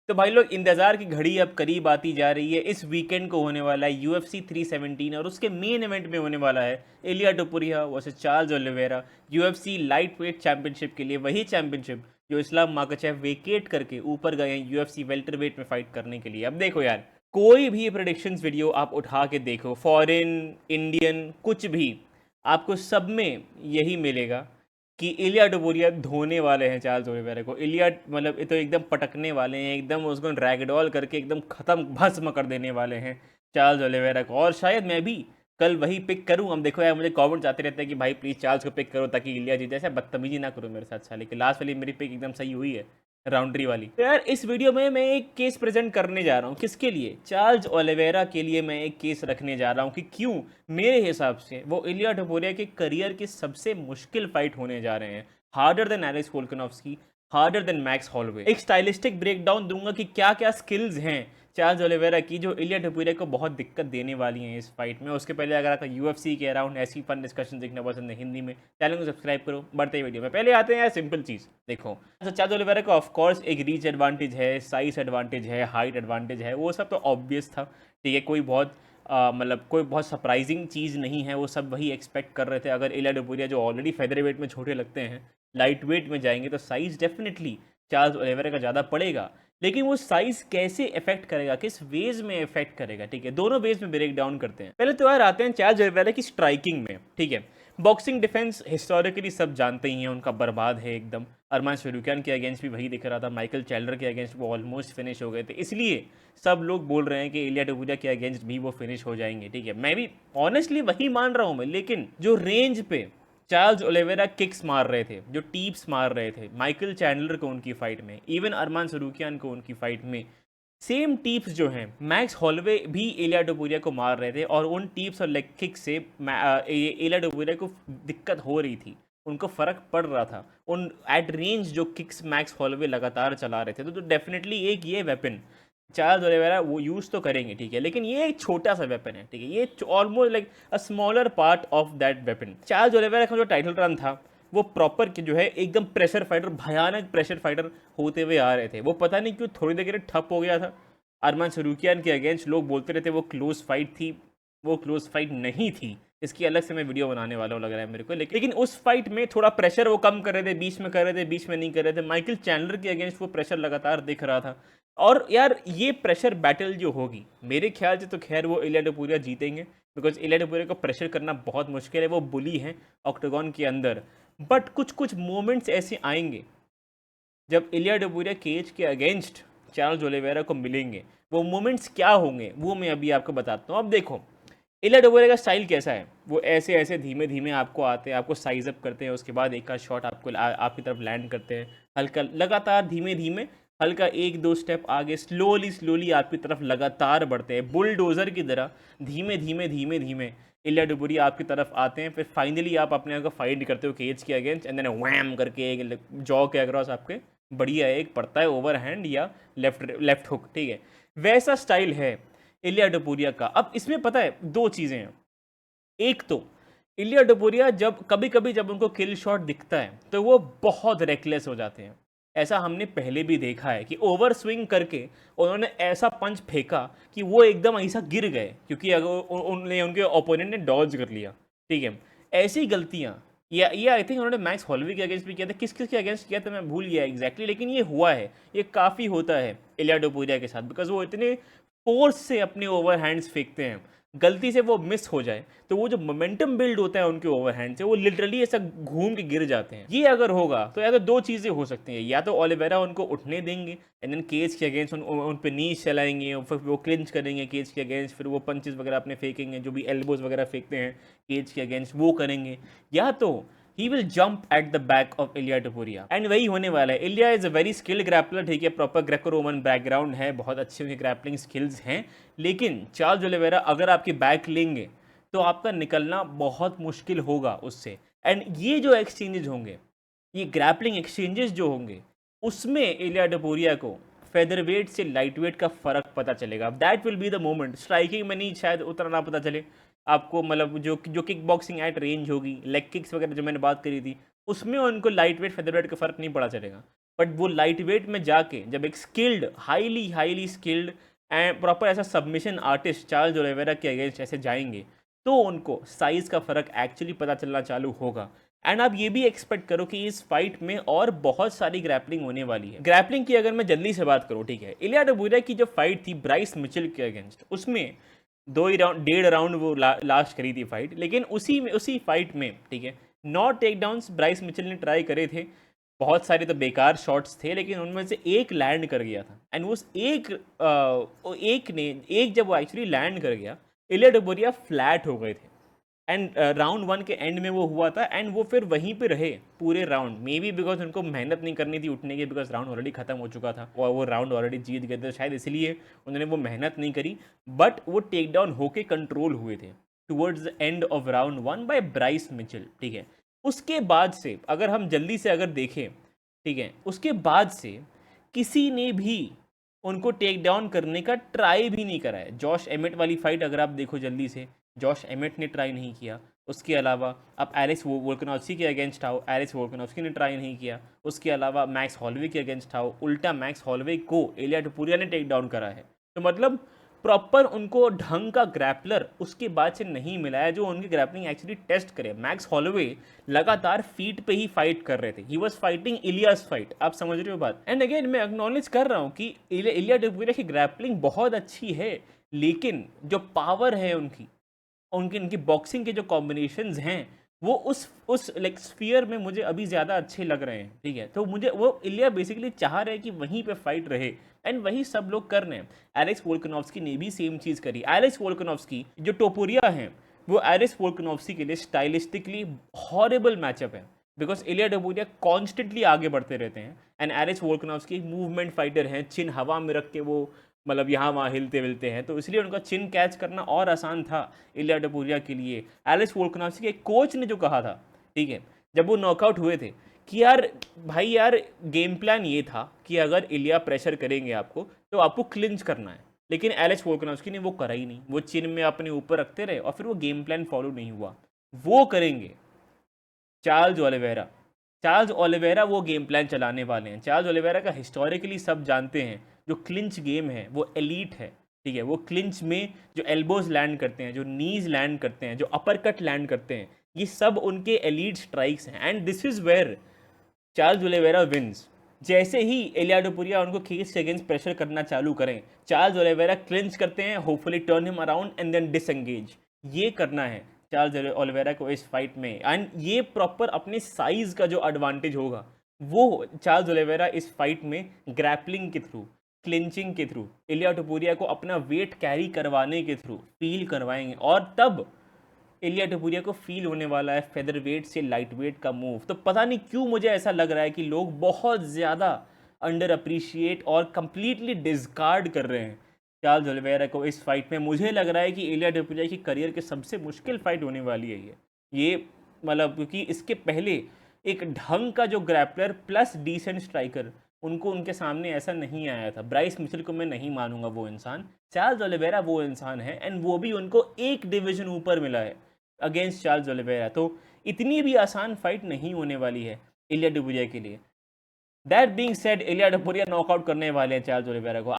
तो भाई लोग इंतजार की घड़ी अब करीब आती जा रही है। इस वीकेंड को होने वाला है UFC 317 और उसके मेन इवेंट में होने वाला है Ilia Topuria versus Charles Oliveira, UFC light weight championship के लिए, वही चैंपियनशिप जो इस्लाम माखाचेव वेकेट करके ऊपर गए हैं UFC वेल्टर वेट में फाइट करने के लिए। अब देखो यार, कोई भी प्रोडिक्शंस वीडियो आप उठा के देखो, फॉरेन, इंडियन, कुछ भी, आपको सब में यही मिलेगा कि इलिया टोपुरिया धोने वाले हैं चार्ल्स ओलिवेरा को। इलिया मतलब ये तो एकदम पटकने वाले हैं, एकदम उसको रैगडॉल करके एकदम ख़त्म भस्म कर देने वाले हैं चार्ल्स ओलिवेरा को। और शायद मैं भी कल वही पिक करूँ। हम देखो यार, मुझे कमेंट्स आते रहते हैं कि भाई प्लीज़ चार्ल्स को पिक करो ताकि इलिया जीते। ऐसा बदतमीजी ना करो मेरे साथ साले, कि लास्ट वाली मेरी पिक एकदम सही हुई है, राउंड्री वाली। तो यार इस वीडियो में मैं एक केस प्रेजेंट करने जा रहा हूँ। किसके लिए? चार्ल्स ओलिवेरा के लिए मैं एक केस रखने जा रहा हूँ कि क्यों मेरे हिसाब से वो इलिया टोपुरिया के करियर के सबसे मुश्किल फाइट होने जा रहे हैं। Harder than Alex Volkanovski, harder than max hallway. एक स्टाइलिस्टिक ब्रेकडाउन दूंगा कि क्या क्या स्किल्स हैं चार्ल्स ओलिवेरा की जो इलिया टोपुरिया को बहुत दिक्कत देने वाली हैं इस फाइट में। उसके पहले अगर आपका UFC के अराउंड ऐसी फन डिस्कशन देखना पसंद है हिंदी में, चैनल को सब्सक्राइब करो। बढ़ते वीडियो में पहले आते हैं यार सिंपल चीज़ देखो। तो चार्ल्स ओलिवेरा का ऑफकोर्स एक रीच एडवांटेज है, साइज एडवांटेज है, हाइट एडवांटेज है, वो सब तो ऑब्वियस था। ठीक है, कोई बहुत मतलब कोई बहुत सरप्राइजिंग चीज़ नहीं है, वो सब वही एक्सपेक्ट कर रहे थे। अगर इलिया टोपुरिया जो ऑलरेडी फेदर वेट में छोटे लगते हैं, लाइट वेट में जाएंगे तो साइज़ डेफिनेटली चार्ल्स ओलिवेरा का ज़्यादा पड़ेगा। लेकिन वो साइज़ कैसे इफेक्ट करेगा, किस वेज में इफेक्ट करेगा, ठीक है, दोनों वेज में ब्रेक डाउन करते हैं। पहले तो यार आते हैं चार्ल्स ओलिवेरा की स्ट्राइकिंग में। ठीक है, बॉक्सिंग डिफेंस हिस्टोरिकली सब जानते ही हैं, उनका बर्बाद है एकदम। अरमान सरूकियान के अगेंस्ट भी वही दिख रहा था, माइकल चैंडलर के अगेंस्ट वो ऑलमोस्ट फिनिश हो गए थे, इसलिए सब लोग बोल रहे हैं कि इलिया टोपुरिया के अगेंस्ट भी वो फिनिश हो जाएंगे। ठीक है, मैं भी ऑनेस्टली वही मान रहा हूँ मैं। लेकिन जो रेंज पे चार्ल्स ओलिवेरा किक्स मार रहे थे, जो टीप्स मार रहे थे माइकल चैंडलर को उनकी फाइट में, इवन अरमान सरूकियान को उनकी फाइट में, सेम टीप्स जो हैं मैक्स हॉलवे भी इलिया टोपुरिया को मार रहे थे। और उन टीप्स और लेग किक से इलिया टोपुरिया को दिक्कत हो रही थी, उनको फ़र्क पड़ रहा था। उन एट रेंज जो किक्स मैक्स हॉलवे लगातार चला रहे थे, तो डेफिनेटली एक ये वेपन चार्ल्स ओलिवेरा वो यूज़ तो करेंगे। ठीक है, लेकिन ये एक छोटा सा वेपन है। ठीक है, ये almost like a smaller part of that weapon. Charles Oliveira का जो टाइटल रन था वो प्रॉपर के जो है एकदम प्रेशर फाइटर, भयानक प्रेशर फाइटर होते हुए आ रहे थे। वो पता नहीं क्यों थोड़ी देर के लिए ठप हो गया था। अरमान सरूकियान के अगेंस्ट लोग बोलते रहते वो क्लोज फाइट थी, वो क्लोज फाइट नहीं थी। इसकी अलग से मैं वीडियो बनाने वाला हूँ लग रहा है मेरे को। लेकिन उस फाइट में थोड़ा प्रेशर वो कम कर रहे थे, बीच में कर रहे थे, बीच में नहीं कर रहे थे। माइकल चैंडलर के अगेंस्ट वो प्रेशर लगातार दिख रहा था। और यार ये प्रेशर बैटल जो होगी मेरे ख्याल से तो खैर वो इलिया टोपुरिया जीतेंगे, बिकॉज इलिया टोपुरिया को प्रेशर करना बहुत मुश्किल है। वो बुली हैं ऑक्टागन के अंदर। बट कुछ कुछ मोमेंट्स ऐसे आएंगे जब इलिया टोपुरिया केज के अगेंस्ट चार्ल्स ओलिवेरा को मिलेंगे। वो मोमेंट्स क्या होंगे वो मैं अभी आपको बताता हूँ। अब देखो इलिया टोपुरिया का स्टाइल कैसा है, वो ऐसे ऐसे धीमे धीमे आपको आते हैं, आपको साइज अप करते हैं, उसके बाद एक का शॉट आपको आपकी तरफ लैंड करते हैं, हल्का लगातार धीमे धीमे, हल्का एक दो स्टेप आगे, स्लोली स्लोली आपकी तरफ लगातार बढ़ते हैं, बुलडोज़र की तरह धीमे धीमे धीमे धीमे इलिया टोपुरिया आपकी तरफ आते हैं। फिर फाइनली आप अपने आप को फाइट करते हो केज के अगेंस्ट, एंड देन वैम करके एक जॉ के अक्रॉस आपके बढ़िया एक पड़ता है ओवर हैंड या लेफ्ट लेफ्ट हुक। ठीक है, वैसा स्टाइल है इलिया टोपुरिया का। अब इसमें पता है दो चीज़ें हैं। एक तो इलिया टोपुरिया जब कभी कभी जब उनको किल शॉट दिखता है तो वो बहुत रेकलेस हो जाते हैं। ऐसा हमने पहले भी देखा है कि ओवर स्विंग करके उन्होंने ऐसा पंच फेंका कि वो एकदम ऐसा गिर गए, क्योंकि अगर उनने उनके ओपोनेंट ने डॉज कर लिया। ठीक है, ऐसी गलतियाँ ये आई थिंक उन्होंने मैक्स हॉलवे के अगेंस्ट भी किया था, किस किस के अगेंस्ट किया था मैं भूल गया एग्जैक्टली, लेकिन ये हुआ है, ये काफ़ी होता है इलिया टोपुरिया के साथ, बिकॉज वो इतने फोर्स से अपने ओवर हैंड्स फेंकते हैं। गलती से वो मिस हो जाए तो वो जो मोमेंटम बिल्ड होता है उनके ओवरहैंड से, वो लिटरली ऐसा घूम के गिर जाते हैं। ये अगर होगा तो या तो दो चीज़ें हो सकती हैं, या तो ओलिवेरा उनको उठने देंगे एंड देन केज के अगेंस्ट उन पे नीज चलाएंगे, और फिर वो क्लिंच करेंगे केज के अगेंस्ट, फिर वो पंचेस वगैरह अपने फेंकेंगे, जो भी एल्बोज वगैरह फेंकते हैं केज के अगेंस्ट वो करेंगे, या तो he will jump at the back of Ilia Topuria. And वही होने वाला है। Ilia is a very skilled grappler. ठीक है, प्रॉपर ग्रेको रोमन बैकग्राउंड है, बहुत अच्छे उनके ग्रैपलिंग स्किल्स हैं। लेकिन चार्ल्स ओलिवेरा अगर आपकी बैक लेंगे तो आपका निकलना बहुत मुश्किल होगा उससे। एंड ये जो एक्सचेंजेस होंगे, ये ग्रैपलिंग एक्सचेंजेस जो होंगे, उसमें इलिया टोपुरिया को फेदरवेट से लाइटवेट का फ़र्क पता चलेगा। That will be the moment. Striking में नहीं शायद उतना ना पता चले आपको, मतलब जो किक बॉक्सिंग एट रेंज होगी, लेग किक्स वगैरह जो मैंने बात करी थी, उसमें उनको लाइट वेट फेदरवेट का फ़र्क नहीं पड़ा चलेगा। बट वो लाइट वेट में जाके जब एक skilled, highly highly skilled and proper ऐसा सबमिशन आर्टिस्ट चार्ल्स ओलिवेरा के अगेंस्ट ऐसे जाएंगे, तो उनको साइज़ का फ़र्क एक्चुअली पता चलना चालू होगा। एंड आप ये भी एक्सपेक्ट करो कि इस फाइट में और बहुत सारी ग्रैपलिंग होने वाली है। ग्रैपलिंग की अगर मैं जल्दी से बात करूँ, ठीक है, इलिया टपुरिया की जो फाइट थी ब्राइस मिचेल के अगेंस्ट, उसमें 2 ही राउंड, डेढ़ राउंड वो लास्ट करी थी फाइट, लेकिन उसी फाइट में, ठीक है, 9 टेक डाउन्स ब्राइस मिचेल ने ट्राई करे थे। बहुत सारे तो बेकार शॉट्स थे, लेकिन उनमें से एक लैंड कर गया था। एंड उस एक जब वो एक्चुअली लैंड कर गया, इलिया टपुरिया फ्लैट हो गए थे। एंड राउंड 1 के एंड में वो हुआ था, एंड वो फिर वहीं पे रहे पूरे राउंड। मे बी बिकॉज उनको मेहनत नहीं करनी थी उठने की, बिकॉज राउंड ऑलरेडी खत्म हो चुका था और वो राउंड ऑलरेडी जीत गए थे, शायद इसलिए उन्होंने वो मेहनत नहीं करी। बट वो टेक डाउन होके कंट्रोल हुए थे towards the end of round 1 by Bryce Mitchell, ठीक है। उसके बाद से अगर हम जल्दी से अगर देखें, ठीक है, उसके बाद से किसी ने भी उनको टेक डाउन करने का ट्राई भी नहीं करा है। जॉश एमेट वाली फाइट अगर आप देखो जल्दी से, जॉश एमेट ने ट्राई नहीं किया। उसके अलावा आप एलेक्स वोल्कानोव्स्की के अगेंस्ट आओ, एलेक्स वोल्कानोव्स्की ने ट्राई नहीं किया। उसके अलावा मैक्स हॉलवे के अगेंस्ट आओ, उल्टा मैक्स हॉलवे को इलिया टपुरिया ने टेक डाउन करा है। तो मतलब प्रॉपर उनको ढंग का ग्रैपलर उसके बाद से नहीं मिला है जो उनकी ग्रैपलिंग एक्चुअली टेस्ट करे। मैक्स हॉलवे लगातार फीट पे ही फाइट कर रहे थे, he was fighting Ilyas fight, आप समझ रहे हो बात। एंड अगेन मैं एक्नॉलेज कर रहा हूँ कि इलिया टपुरिया की ग्रैपलिंग बहुत अच्छी है, लेकिन जो पावर है उनकी, उनकी बॉक्सिंग के जो कॉम्बिनेशंस हैं, वो उस लाइक स्फीयर में मुझे अभी ज़्यादा अच्छे लग रहे हैं, ठीक है। तो मुझे वो इलिया बेसिकली चाह रहे हैं कि वहीं पे फाइट रहे, एंड वही सब लोग कर रहे हैं। एलेक्स वोल्कानोव्स्की ने भी सेम चीज़ करी। एलेक्स वोल्कानोव्स्की जो टोपुरिया हैं, वो एलेक्स वोल्कानोव्स्की के लिए स्टाइलिस्टिकली हॉरिबल मैचअप है, बिकॉज इलिया टोपुरिया कॉन्स्टेंटली आगे बढ़ते रहते हैं, and Alex Volkanovski movement fighter हैं, चिन हवा में रख के वो मतलब यहाँ वहाँ हिलते विलते हैं, तो इसलिए उनका चिन कैच करना और आसान था इलिया टपुरिया के लिए। एलेक्स वोल्कानोव्स्की के कोच ने जो कहा था, ठीक है, जब वो नॉकआउट हुए थे, कि यार भाई यार गेम प्लान ये था कि अगर इलिया प्रेशर करेंगे आपको तो आपको क्लिंच करना है, लेकिन एलेक्स वोल्कानोव्स्की ने वो करा ही नहीं। वो चिन में अपने ऊपर रखते रहे और फिर वो गेम प्लान फॉलो नहीं हुआ। वो करेंगे चार्ल्स ओलिवेरा। चार्ल्स ओलिवेरा वो गेम प्लान चलाने वाले हैं। चार्ल्स ओलिवेरा का हिस्टोरिकली सब जानते हैं, जो क्लिंच गेम है वो एलीट है, ठीक है। वो क्लिंच में जो एल्बोज लैंड करते हैं, जो नीज लैंड करते हैं, जो अपर कट लैंड करते हैं, ये सब उनके एलीट स्ट्राइक्स हैं। And this is where Charles Oliveira wins. जैसे ही इलिया टपुरिया उनको केस के अगेंस्ट प्रेशर करना चालू करें, चार्ल्स ओलिवेरा क्लिंच करते हैं, hopefully turn him around and then disengage. ये करना है चार्ल्स ओलिवेरा को इस फाइट में, एंड ये प्रॉपर अपने साइज का जो एडवांटेज होगा वो चार्ल्स ओलिवेरा इस फाइट में ग्रैपलिंग के थ्रू, क्लिंचिंग के थ्रू, इलिया टपुरिया को अपना वेट कैरी करवाने के थ्रू फील करवाएंगे। और तब इलिया टपुरिया को फील होने वाला है फेदर वेट से लाइट वेट का मूव। तो पता नहीं क्यों मुझे ऐसा लग रहा है कि लोग बहुत ज़्यादा अंडर अप्रिशिएट और कंप्लीटली डिस्कार्ड कर रहे हैं चार्ल्स ओलिवेरा को इस फाइट में। मुझे लग रहा है कि इलिया टपुरिया की करियर की सबसे मुश्किल फाइट होने वाली है ये मतलब, क्योंकि इसके पहले एक ढंग का जो ग्रैपलर प्लस डिसेंट स्ट्राइकर उनको उनके सामने ऐसा नहीं आया था। ब्राइस मिचेल को मैं नहीं मानूंगा वो इंसान, चार्ल्स ओलिवेरा वो इंसान है, एंड वो भी उनको एक डिवीजन ऊपर मिला है अगेंस्ट चार्ल्स ओलिवेरा। तो इतनी भी आसान फाइट नहीं होने वाली है इलिया टपुरिया के लिए। That being said, Iliya टपुरिया knockout करने वाले हैं चार्ल्स ओलिवेरा को।